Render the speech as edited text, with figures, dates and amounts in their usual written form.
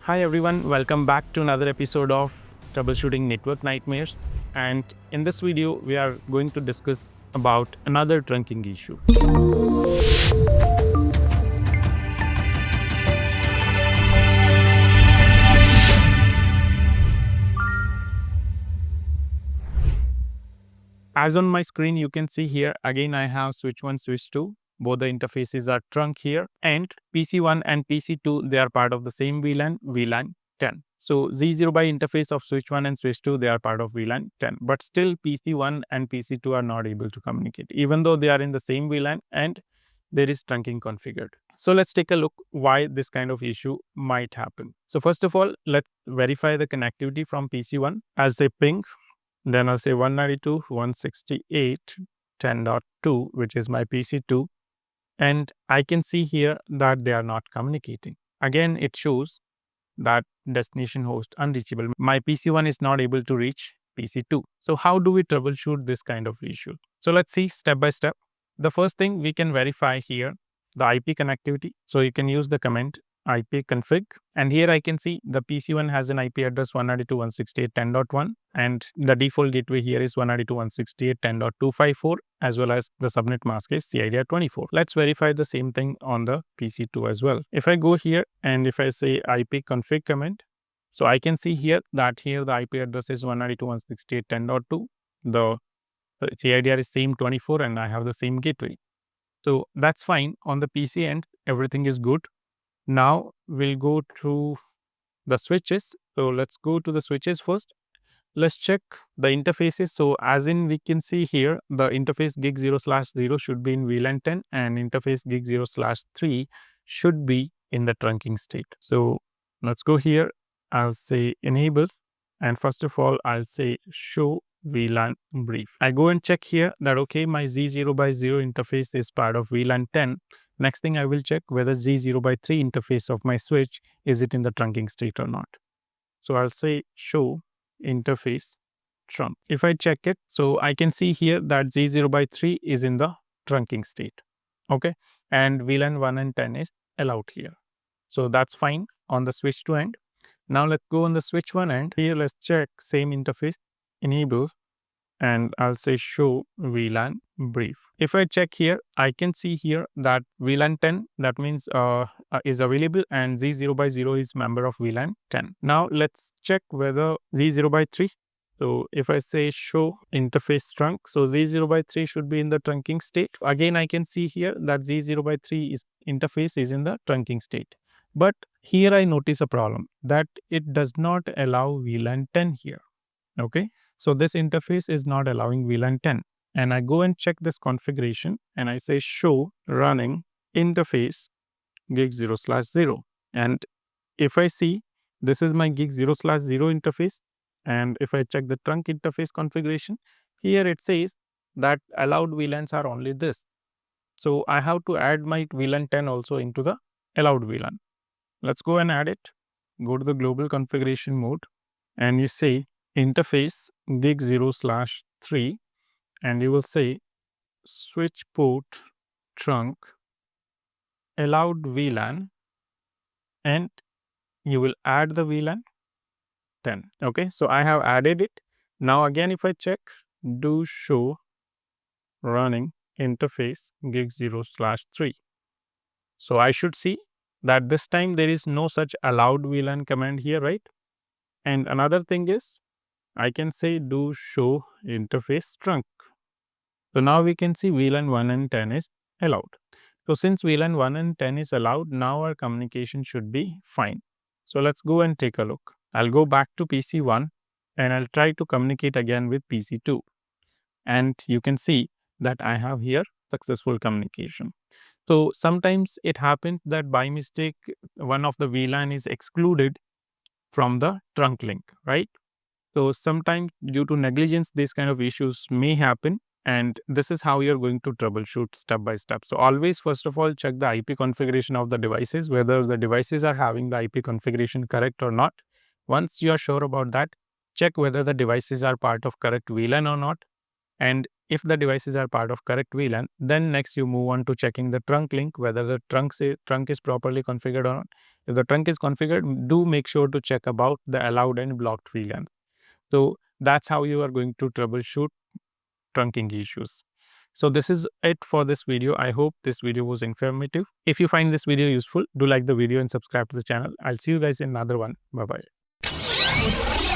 Hi everyone, welcome back to another episode of Troubleshooting Network Nightmares. And in this video, we are going to discuss about another trunking issue. As on my screen, you can see here, again I have switch 1, switch 2. Both the interfaces are trunk here, and PC1 and PC2, they are part of the same VLAN, VLAN 10. So Z0 by interface of switch 1 and switch 2, they are part of VLAN 10. But still PC1 and PC2 are not able to communicate, even though they are in the same VLAN and there is trunking configured. So let's take a look why this kind of issue might happen. So first of all, let's verify the connectivity from PC1. I'll say ping, then I'll say 192.168.10.2, which is my PC2. And I can see here that they are not communicating. Again, it shows that destination host unreachable. My PC1 is not able to reach PC2. So how do we troubleshoot this kind of issue? So let's see step by step. The first thing we can verify here, the IP connectivity. So you can use the command ipconfig, and here I can see the PC1 has an IP address 192.168.10.1, and the default gateway here is 192.168.10.254, as well as the subnet mask is CIDR24. Let's verify the same thing on the PC2 as well. If I go here and if I say ipconfig command, so I can see here that here the IP address is 192.168.10.2, the CIDR is same 24, and I have the same gateway. So that's fine. On the PC end, everything is good. Now we'll go through the switches. So let's go to the switches first. Let's check the interfaces. So as in we can see here, the interface gig 0/0 should be in VLAN 10 and interface gig 0/3 should be in the trunking state. So let's go here. I'll say enable, and first of all, I'll say show VLAN brief. I go and check here that okay, my Z0 by 0 interface is part of VLAN 10. Next thing I will check whether Z0 by 3 interface of my switch, is it in the trunking state or not. So I'll say show interface trunk. If I check it, so I can see here that Z0 by 3 is in the trunking state. Okay. And VLAN 1 and 10 is allowed here. So that's fine on the switch 2 end. Now let's go on the switch 1 end. Here let's check same interface, enable, and I'll say show VLAN brief. If I check here, I can see here that VLAN 10, that means is available, and Z0 by 0 is member of VLAN 10. Now let's check whether Z0 by 3. So if I say show interface trunk, so Z0 by 3 should be in the trunking state. Again, I can see here that Z0 by 3 interface is in the trunking state. But here I notice a problem that it does not allow VLAN 10 here. Okay, so this interface is not allowing VLAN 10, and I go and check this configuration and I say show running interface gig 0/0, and if I see this is my gig 0/0 interface, and if I check the trunk interface configuration, here it says that allowed VLANs are only this. So I have to add my VLAN 10 also into the allowed VLAN. Let's go and add it. Go to the global configuration mode, and you say interface gig 0/3, and you will say switch port trunk allowed VLAN, and you will add the VLAN 10. Okay, so I have added it. Now again, if I check, do show running interface gig 0/3. So I should see that this time there is no such allowed VLAN command here, right? And another thing is, I can say do show interface trunk. So now we can see VLAN 1 and 10 is allowed. So since VLAN 1 and 10 is allowed, now our communication should be fine. So let's go and take a look. I'll go back to PC1 and I'll try to communicate again with PC2. And you can see that I have here successful communication. So sometimes it happens that by mistake, one of the VLAN is excluded from the trunk link, right? So sometimes due to negligence, these kind of issues may happen, and this is how you're going to troubleshoot step by step. So always, first of all, check the IP configuration of the devices, whether the devices are having the IP configuration correct or not. Once you are sure about that, check whether the devices are part of correct VLAN or not. And if the devices are part of correct VLAN, then next you move on to checking the trunk link, whether the trunk is properly configured or not. If the trunk is configured, do make sure to check about the allowed and blocked VLAN. So that's how you are going to troubleshoot trunking issues. So this is it for this video. I hope this video was informative. If you find this video useful, do like the video and subscribe to the channel. I'll see you guys in another one. Bye bye.